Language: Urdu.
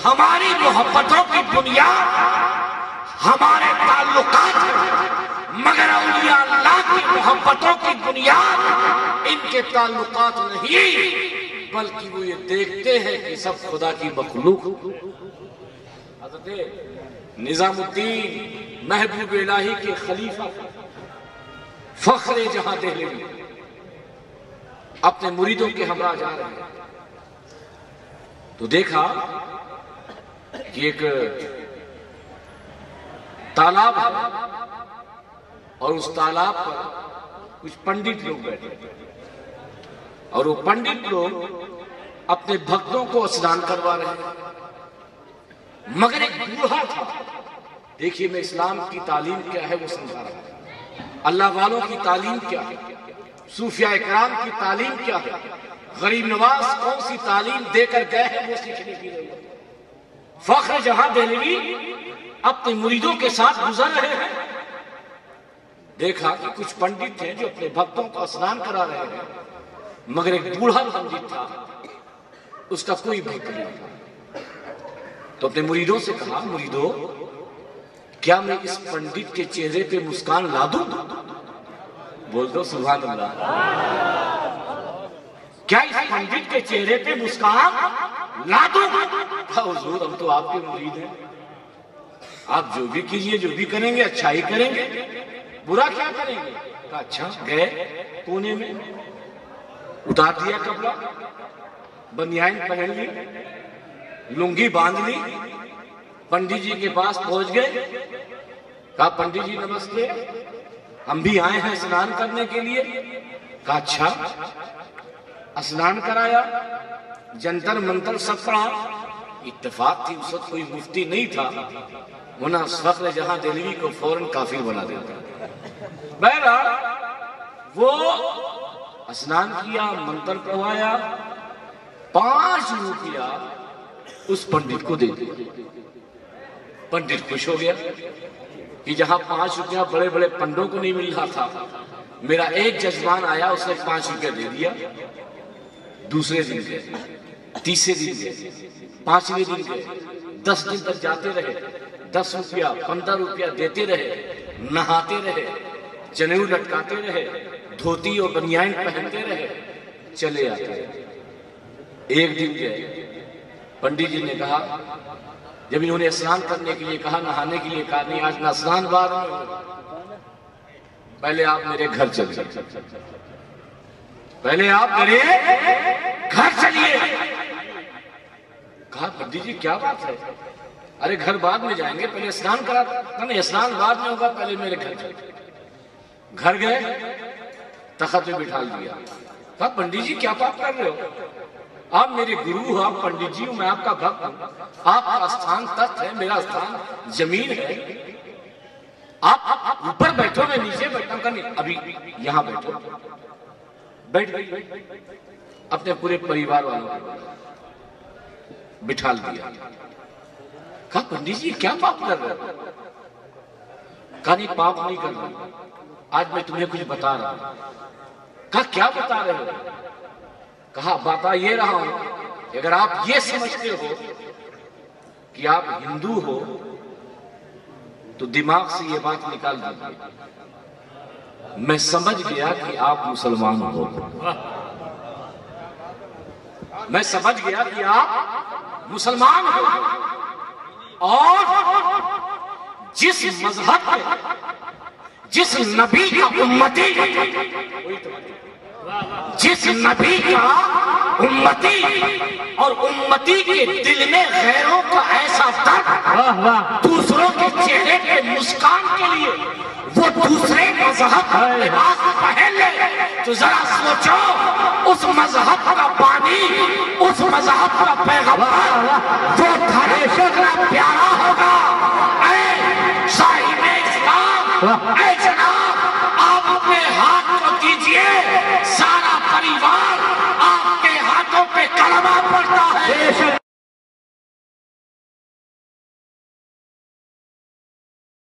ہماری محبتوں کی بنیاد ہمارے تعلقات ہیں، مگر اولیاء اللہ کی محبتوں کی بنیاد ان کے تعلقات نہیں، بلکہ وہ یہ دیکھتے ہیں کہ سب خدا کی مخلوق۔ حضرت نظام الدین محبوب الہی کے خلیفہ فخر جہاں دہلوی اپنے مریدوں کے ہمراہ جا رہے ہیں تو دیکھا کہ ایک تالاب ہے اور اس تالاب پر کچھ پنڈت لوگ بیٹھے اور وہ پنڈت لوگ اپنے بھکتوں کو اسنان کروا رہے ہیں، مگر ایک بوڑھا تھا۔ دیکھیے میں اسلام کی تعلیم کیا ہے وہ سمجھا رہا ہوں، اللہ والوں کی تعلیم کیا ہے، صوفیاء اکرام کی تعلیم کیا ہے، غریب نواز کون سی تعلیم دے کر گئے ہیں وہ سیکھنے کی ضرورت ہے۔ فخر جہاں دہلوی اپنے مریدوں کے ساتھ گزر رہے ہیں، دیکھا کہ کچھ پنڈت تھے جو اپنے بھکتوں کو اسنان کرا رہے ہیں، مگر ایک بوڑھا پنڈت تھا، اس کا کوئی بھکت نہیں تھا۔ تو اپنے مریدوں سے کہا، مریدوں کیا میں اس پنڈت کے چہرے پہ مسکان لا دوں؟ بول دو سبحان اللہ۔ کیا اس پنڈت کے چہرے پہ مسکان لا دوں؟ کہا حضور ہم تو آپ کے مرید ہیں، آپ جو بھی کیجئے، جو بھی کریں گے اچھا ہی کریں گے، برا کیا کریں گے؟ کہا اچھا۔ گئے کونے میں، اتار دیا کپڑا، بنیان پہن لی، لنگی باندھ لی، پنڈت جی کے پاس پہنچ گئے، کہا پنڈت جی نمستے، ہم بھی آئے ہیں اسنان کرنے کے لیے۔ کہا اچھا۔ اسنان کرایا، جنتر منتر سب پڑھا۔ اتفاق تھی اس وقت کوئی مفتی نہیں تھا، ورنہ فخر جہاں دہلوی کو فوراً کافر بنا دیتا۔ بہرحال وہ اسنان کیا، منتر پڑھوایا، 5 روپیہ اس پنڈت کو دے دیا۔ پنڈت خوش ہو گیا کہ جہاں 5 روپیہ بڑے بڑے پنڈوں کو نہیں مل رہا تھا، میرا ایک ججمان آیا اس نے 5 روپیہ دے دیا۔ دوسرے دن گئے، تیسرے دن گئے، 5ویں دن گئے، 10 دن تک جاتے رہے، 10 روپیہ 15 روپیہ دیتے رہے، نہاتے رہے، جنیو لٹکاتے رہے، دھوتی اور بنیان پہنتے رہے، چلے آتے رہے۔ ایک دن گئے، پنڈت جی نے کہا، جب انہوں نے اسنان کرنے کے لیے کہا، نہانے کے لیے کہا، نہیں آج نہ اسنان بار میں، پہلے آپ میرے گھر چلیے، پہلے آپ میرے گھر چلیے۔ کہا پنڈت جی کیا بات ہے؟ ارے گھر بعد میں جائیں گے، پہلے اسنان کرا تھا، نہیں اسنان بعد میں ہوگا، پہلے میرے گھر چلیے۔ گھر گئے، تخت میں بٹھا دیا۔ کہا پنڈت جی کیا بات کر رہے ہو؟ آپ میرے گرو ہو، آپ پنڈت جی ہوں، میں آپ کا بھکت ہوں، آپ کا استھان تخت ہے، میرا استھان زمین ہے، آپ اوپر بیٹھو میں نیچے بیٹھا ہوں۔ کہا نہیں ابھی یہاں بیٹھو۔ بیٹھ گئی، اپنے پورے پریوار والوں کو بٹھا دیا۔ کہا پنڈت جی کیا پاپ کر رہے ہو؟ کہا نہیں پاپ نہیں کر رہا، آج میں تمہیں کچھ بتا رہا ہوں۔ کہا کیا بتا رہے ہو؟ کہا بتا یہ رہا ہوں کہ اگر آپ یہ سمجھتے ہو کہ آپ ہندو ہو تو دماغ سے یہ بات نکال دیجیے، میں سمجھ گیا کہ آپ مسلمان ہو، میں سمجھ گیا کہ آپ مسلمان ہو، اور جس مذہب میں جس نبی کا امتی، جس نبی کا امتی اور امتی کے دل میں غیروں کا ایسا درد، دوسروں کے چہرے پہ مسکان کے لیے وہ دوسرے مذہب کا لباس پہن لے، تو ذرا سوچو اس مذہب کا بانی، اس مذہب کا پیغمبر وہ کتنا پیارا ہوگا۔ اے صاحب اسلام، اے جناب